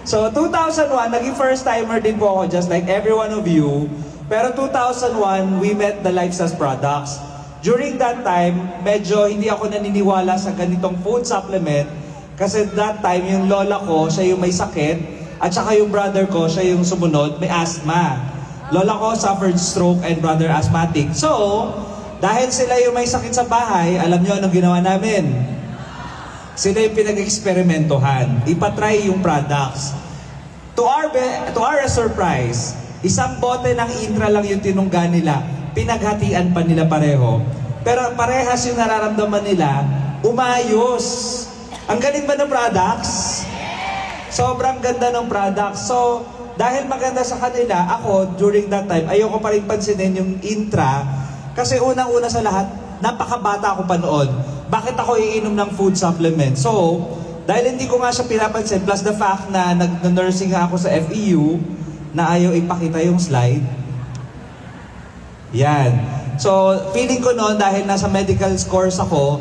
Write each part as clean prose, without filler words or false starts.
So 2001, naging first timer din po ako just like every one of you. Pero 2001, we met the Lifestyle Products. During that time, medyo hindi ako naniniwala sa ganitong food supplement kasi that time yung lola ko, siya yung may sakit at saka yung brother ko, siya yung sumunod, may asthma. Lola ko suffered stroke and brother asthmatic. So, dahil sila yung may sakit sa bahay, alam nyo anong ginawa namin? Sila yung pinag-eksperimentohan. Ipatry yung products. To our surprise, isang bote ng Intra lang yung tinungga nila. Pinaghatian pa nila pareho. Pero parehas yung nararamdaman nila, umayos. Ang galing ba ng products? Sobrang ganda ng products. So, dahil maganda sa kanila, ako, during that time, ayoko pa rin pansinin yung Intra. Kasi unang-una sa lahat, napakabata ako pa noon. Bakit ako iinom ng food supplement? So, dahil hindi ko nga siya pinapansin, plus the fact na nag-nursing ako sa FEU, na ayaw ipakita yung slide. Yan. So, feeling ko noon, dahil nasa medical course ako,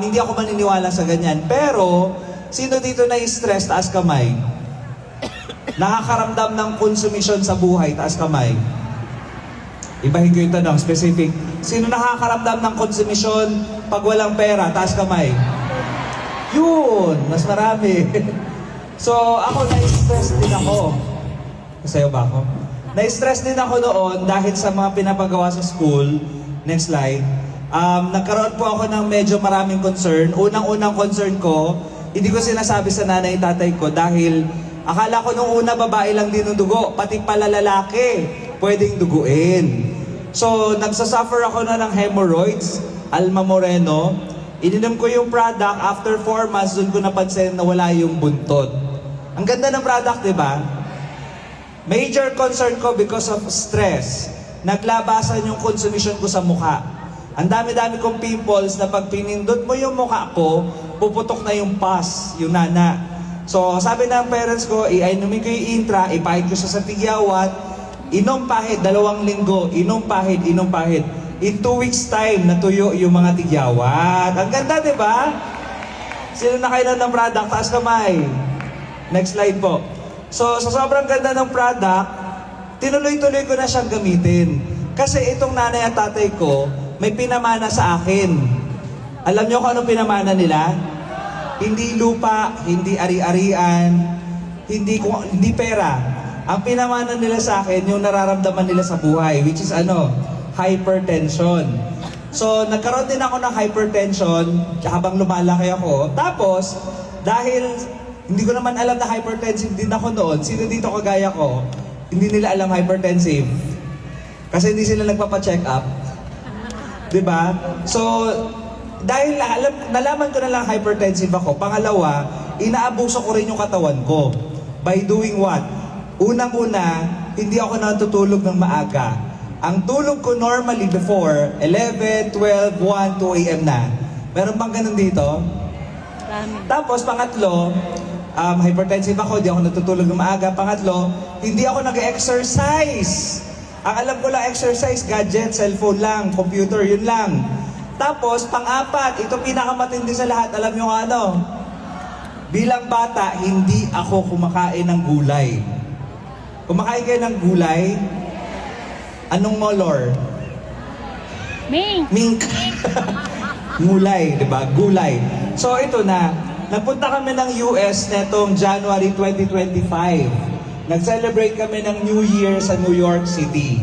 hindi ako maniniwala sa ganyan. Pero, sino dito na stress, taas kamay? Nakakaramdam ng konsumisyon sa buhay, taas kamay. Ibahin ko yung tanong, specific. Sino nakakaramdam ng konsumisyon pag walang pera, taas kamay? Yun, mas marami. So, ako na-stress din ako. Masayo ba ako? Na-stress din ako noon dahil sa mga pinapagawa sa school. Next slide. Nagkaroon po ako ng medyo maraming concern. Unang-unang concern ko, hindi ko sinasabi sa nanay tatay ko dahil akala ko nung una babae lang din ng dugo, pati pala lalaki pwedeng duguin. So, nagsasuffer ako na ng hemorrhoids, Alma Moreno. Ininom ko yung product, after 4 months, doon ko napansin na wala yung buntot. Ang ganda ng product, di ba? Major concern ko because of stress. Naglabasan yung consumption ko sa mukha. Ang dami-dami kong pimples na pag pinindot mo yung mukha ko, puputok na yung pus, yung nana. So, sabi ng parents ko, iinumin ko yung Intra, ipahid ko siya sa tigyawat, inom pahid, 2 linggo, inom pahid, inom pahid. In 2 weeks time, natuyo yung mga tigyawat. Ang ganda, di ba? Sino nakailan ng product? Taas kamay. Next slide po. So, sa sobrang ganda ng product, tinuloy-tuloy ko na siyang gamitin. Kasi itong nanay at tatay ko, may pinamana sa akin. Alam niyo kung anong pinamana nila? Hindi lupa, hindi ari-arian, hindi pera. Ang pinamana nila sa akin, yung nararamdaman nila sa buhay, which is hypertension. So, nagkaroon din ako ng hypertension habang lumalaki ako. Tapos, dahil hindi ko naman alam na hypertensive din ako noon, sino dito kagaya ko, hindi nila alam hypertensive. Kasi hindi sila nagpapa-check up. Diba? So, dahil nalaman ko na lang hypertensive ako, pangalawa, inaabuso ko rin yung katawan ko. By doing what? Unang-una, hindi ako natutulog ng maaga. Ang tulog ko normally before, 11, 12, 1, 2 a.m. na. Meron bang ganun dito? Tapos, pangatlo, hypertensive ako, di ako natutulog ng maaga. Pangatlo, hindi ako nag-exercise. Ang alam ko lang exercise, gadget, cellphone lang, computer, yun lang. Tapos, pang-apat, ito pinakamatindi sa lahat, alam nyo ano? Bilang bata, hindi ako kumakain ng gulay. Kumakain kayo ng gulay? Anong molor? Mink! Mink. Gulay, di ba? Gulay. So, ito na. Nagpunta kami ng US netong January 2025. Nag-celebrate kami ng New Year sa New York City.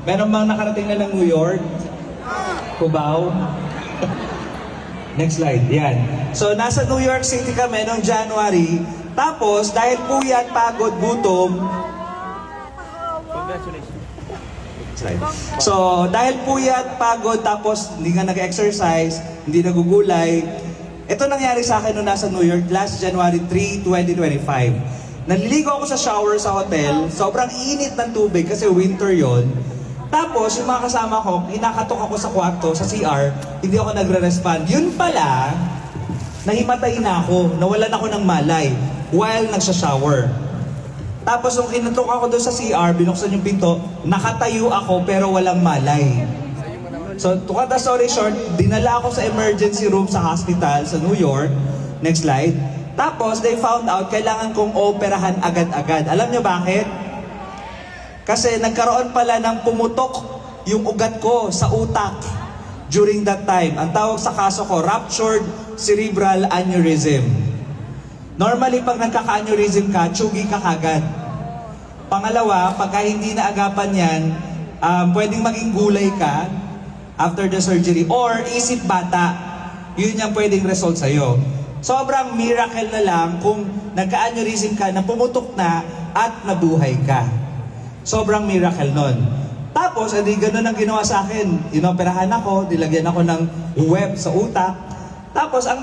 Meron bang nakarating na ng New York? Cubao? Next slide, yan. So, nasa New York City kami noong January. Tapos, dahil puyat, pagod, gutom. Congratulations. Slide. So, dahil puyat, pagod, tapos hindi nga nag-exercise, hindi nagugulay. Ito nangyari sa akin noong nasa New York last January 3, 2025. Naliligo ako sa shower sa hotel, sobrang init ng tubig kasi winter yon. Tapos, yung mga kasama ko, hinakatok ako sa kwarto, sa CR, hindi ako nagre-respond. Yun pala, nahimatay na ako, nawalan ako ng malay while nagsha-shower. Tapos, nung kinatok ako doon sa CR, binuksan yung pinto, nakatayo ako pero walang malay. So, to cut the story short, dinala ako sa emergency room sa hospital sa New York. Next slide. Tapos, they found out, kailangan kong operahan agad-agad. Alam nyo bakit? Kasi nagkaroon pala ng pumutok yung ugat ko sa utak during that time. Ang tawag sa kaso ko, ruptured cerebral aneurysm. Normally, pag nagkaka-aneurysm ka, tsugi ka kagad. Pangalawa, pagka hindi naagapan yan, pwedeng maging gulay ka after the surgery or isip bata. Yun yung pwedeng result sa'yo. Sobrang miracle na lang kung nagka-aneurysm ka na pumutok na at nabuhay ka. Sobrang miracle nun. Tapos, edi ganun ang ginawa sa akin. Inoperahan ako, dilagyan ako ng web sa utak. Tapos, ang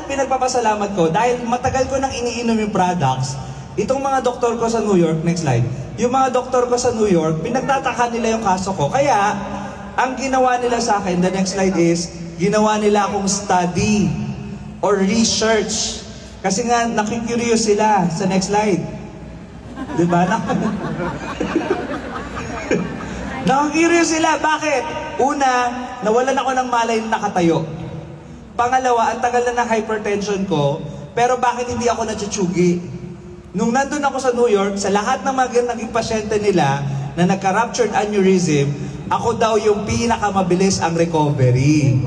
pinagpapasalamat ko, dahil matagal ko nang iniinom yung products, itong mga doktor ko sa New York, next slide, yung mga doktor ko sa New York, pinagtataka nila yung kaso ko. Kaya, ang ginawa nila sa akin, the next slide is, ginawa nila akong study or research. Kasi nga, nakikurious sila sa next slide. Diba? Nakikurious sila. Bakit? Una, nawalan ako ng malay na nakatayo. Pangalawa, ang tagal na ng hypertension ko, pero bakit hindi ako natsuchugi? Nung nandun ako sa New York, sa lahat ng mga naging pasyente nila na nagka-ruptured aneurysm, ako daw yung pinakamabilis ang recovery.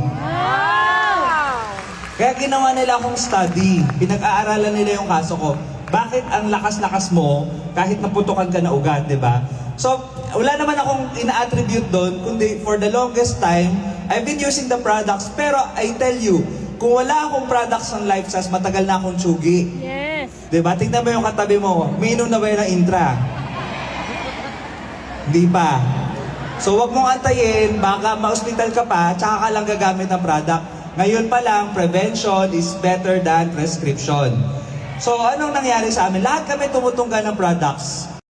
Kaya ginawa nila akong study. Pinag-aaralan nila yung kaso ko. Bakit ang lakas-lakas mo kahit naputukan ka na ugat, di ba? So, wala naman akong ina-attribute doon, kundi for the longest time, I've been using the products. Pero I tell you, kung wala akong products ng LifeSas, matagal na akong tsugi. Yes. Di ba? Tignan mo yung katabi mo. Minom na ba yun ng Intra? Hindi pa. So, wag mong antayin, baka ma-hospital ka pa, tsaka ka lang gagamit ng product. Ngayon pa lang, prevention is better than prescription. So, anong nangyari sa amin? Lahat kami tumutungga ng products.